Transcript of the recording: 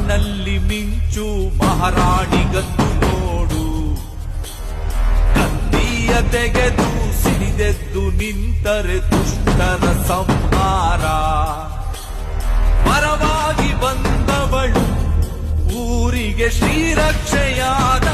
ಕಣ್ಣಲ್ಲಿ ಮಿಂಚು ಮಹಾರಾಣಿಗದ್ದು ನೋಡು. ಕತ್ತಿಯ ತೆಗೆದು ಸಿಡಿದೆದ್ದು ನಿಂತರೆ ದುಷ್ಟರ ಸಂಹಾರ. ಪರವಾಗಿ ಬಂದವಳು ಊರಿಗೆ ಶ್ರೀರಕ್ಷೆಯಾಗ